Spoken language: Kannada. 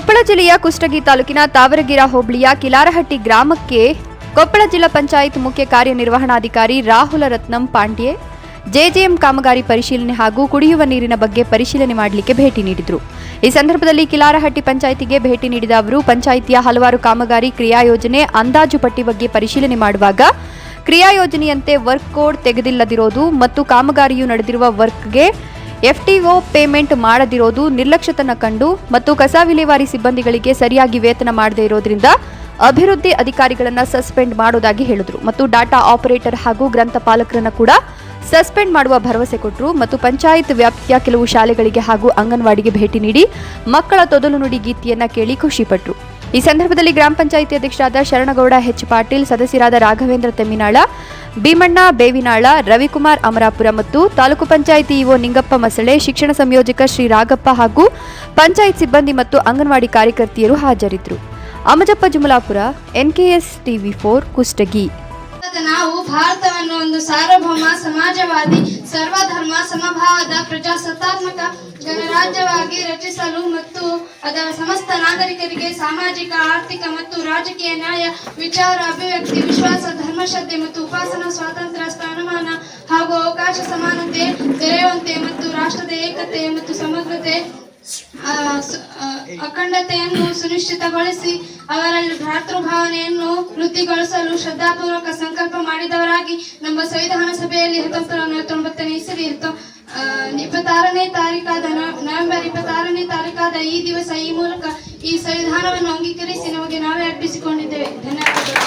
ಕೊಪ್ಪಳ ಜಿಲ್ಲೆಯ ಕುಷ್ಟಗಿ ತಾಲೂಕಿನ ತಾವರಗಿರ ಹೋಬಳಿಯ ಕಿಲಾರಹಟ್ಟಿ ಗ್ರಾಮಕ್ಕೆ ಕೊಪ್ಪಳ ಜಿಲ್ಲಾ ಪಂಚಾಯತ್ ಮುಖ್ಯ ಕಾರ್ಯನಿರ್ವಹಣಾಧಿಕಾರಿ ರಾಹುಲ ರತ್ನಂ ಪಾಂಡ್ಯೆ ಜೆಜೆಎಂ ಕಾಮಗಾರಿ ಪರಿಶೀಲನೆ ಹಾಗೂ ಕುಡಿಯುವ ನೀರಿನ ಬಗ್ಗೆ ಪರಿಶೀಲನೆ ಮಾಡಲಿಕ್ಕೆ ಭೇಟಿ ನೀಡಿದರು. ಈ ಸಂದರ್ಭದಲ್ಲಿ ಕಿಲಾರಹಟ್ಟಿ ಪಂಚಾಯಿತಿಗೆ ಭೇಟಿ ನೀಡಿದ ಅವರು ಪಂಚಾಯಿತಿಯ ಹಲವಾರು ಕಾಮಗಾರಿ ಕ್ರಿಯಾಯೋಜನೆ ಅಂದಾಜು ಪಟ್ಟಿ ಬಗ್ಗೆ ಪರಿಶೀಲನೆ ಮಾಡುವಾಗ ಕ್ರಿಯಾಯೋಜನೆಯಂತೆ ವರ್ಕ್ ಕೋಡ್ ತೆಗೆದಿಲ್ಲದಿರೋದು ಮತ್ತು ಕಾಮಗಾರಿಯು ನಡೆದಿರುವ ವರ್ಕ್ಗೆ ಎಫ್ಟಿಒ ಪೇಮೆಂಟ್ ಮಾಡದಿರೋದು ನಿರ್ಲಕ್ಷ್ಯತನ ಕಂಡು ಮತ್ತು ಕಸ ವಿಲೇವಾರಿ ಸಿಬ್ಬಂದಿಗಳಿಗೆ ಸರಿಯಾಗಿ ವೇತನ ಮಾಡದೇ ಇರೋದ್ರಿಂದ ಅಭಿವೃದ್ಧಿ ಅಧಿಕಾರಿಗಳನ್ನು ಸಸ್ಪೆಂಡ್ ಮಾಡೋದಾಗಿ ಹೇಳಿದರು ಮತ್ತು ಡಾಟಾ ಆಪರೇಟರ್ ಹಾಗೂ ಗ್ರಂಥಪಾಲಕರನ್ನು ಕೂಡ ಸಸ್ಪೆಂಡ್ ಮಾಡುವ ಭರವಸೆ ಕೊಟ್ಟರು ಮತ್ತು ಪಂಚಾಯತ್ ವ್ಯಾಪ್ತಿಯ ಕೆಲವು ಶಾಲೆಗಳಿಗೆ ಹಾಗೂ ಅಂಗನವಾಡಿಗೆ ಭೇಟಿ ನೀಡಿ ಮಕ್ಕಳ ತೊದಲು ನುಡಿ ಗೀತೆಯನ್ನ ಕೇಳಿ ಖುಷಿಪಟ್ಟರು. ಈ ಸಂದರ್ಭದಲ್ಲಿ ಗ್ರಾಮ ಪಂಚಾಯಿತಿ ಅಧ್ಯಕ್ಷರಾದ ಶರಣಗೌಡ ಹೆಚ್ ಪಾಟೀಲ್, ಸದಸ್ಯರಾದ ರಾಘವೇಂದ್ರ ತೆಮ್ಮಿನಾಳ, ಭೀಮಣ್ಣ ಬೇವಿನಾಳ, ರವಿಕುಮಾರ್ ಅಮರಾಪುರ ಮತ್ತು ತಾಲೂಕು ಪಂಚಾಯಿತಿ ಇಒ ನಿಂಗಪ್ಪ ಮಸಳೆ, ಶಿಕ್ಷಣ ಸಂಯೋಜಕ ಶ್ರೀ ರಾಗಪ್ಪ ಹಾಗೂ ಪಂಚಾಯತ್ ಸಿಬ್ಬಂದಿ ಮತ್ತು ಅಂಗನವಾಡಿ ಕಾರ್ಯಕರ್ತೆಯರು ಹಾಜರಿದ್ದರು. ಅಮಜಪ್ಪ ಜುಮಲಾಪುರ, ಎನ್ಕೆಎಸ್ ಟಿವಿ4 ಕುಷ್ಟಗಿ. ನಾವು ಭಾರತವನ್ನು ಒಂದು ಸಾರ್ವಭೌಮ ಸಮಾಜವಾದಿ ಸರ್ವಧರ್ಮ ಸಮಭಾವದ ಪ್ರಜಾಸತ್ತಾತ್ಮಕ ಗಣರಾಜ್ಯವಾಗಿ ರಚಿಸಲು ಮತ್ತು ಅದರ ಸಮಸ್ತ ನಾಗರಿಕರಿಗೆ ಸಾಮಾಜಿಕ, ಆರ್ಥಿಕ ಮತ್ತು ರಾಜಕೀಯ ನ್ಯಾಯ, ವಿಚಾರ, ಅಭಿವ್ಯಕ್ತಿ, ವಿಶ್ವಾಸ, ಧರ್ಮಶ್ರದ್ಧೆ ಮತ್ತು ಉಪಾಸನಾ ಸ್ವಾತಂತ್ರ್ಯ, ಸ್ಥಾನಮಾನ ಹಾಗೂ ಅವಕಾಶ ಸಮಾನತೆ ದೊರೆಯುವಂತೆ ಮತ್ತು ರಾಷ್ಟ್ರದ ಏಕತೆ ಮತ್ತು ಸಮಗ್ರತೆ ಅಖಂಡತೆಯನ್ನು ಸುನಿಶ್ಚಿತಗೊಳಿಸಿ ಅವರಲ್ಲಿ ಭ್ರಾತೃಭಾವನೆಯನ್ನು ವೃದ್ಧಿಗೊಳಿಸಲು ಶ್ರದ್ಧಾಪೂರ್ವಕ ಸಂಕಲ್ಪ ಮಾಡಿದವರಾಗಿ ನಮ್ಮ ಸಂವಿಧಾನ ಸಭೆಯಲ್ಲಿ 1949ನೇ ಇಸವಿ ನವೆಂಬರ್ 26ನೇ ತಾರೀಕಾದ ಈ ದಿವಸ ಈ ಮೂಲಕ ಈ ಸಂವಿಧಾನವನ್ನು ಅಂಗೀಕರಿಸಿ ನಮಗೆ ನಾವೇ ಅರ್ಪಿಸಿಕೊಂಡಿದ್ದೇವೆ. ಧನ್ಯವಾದಗಳು.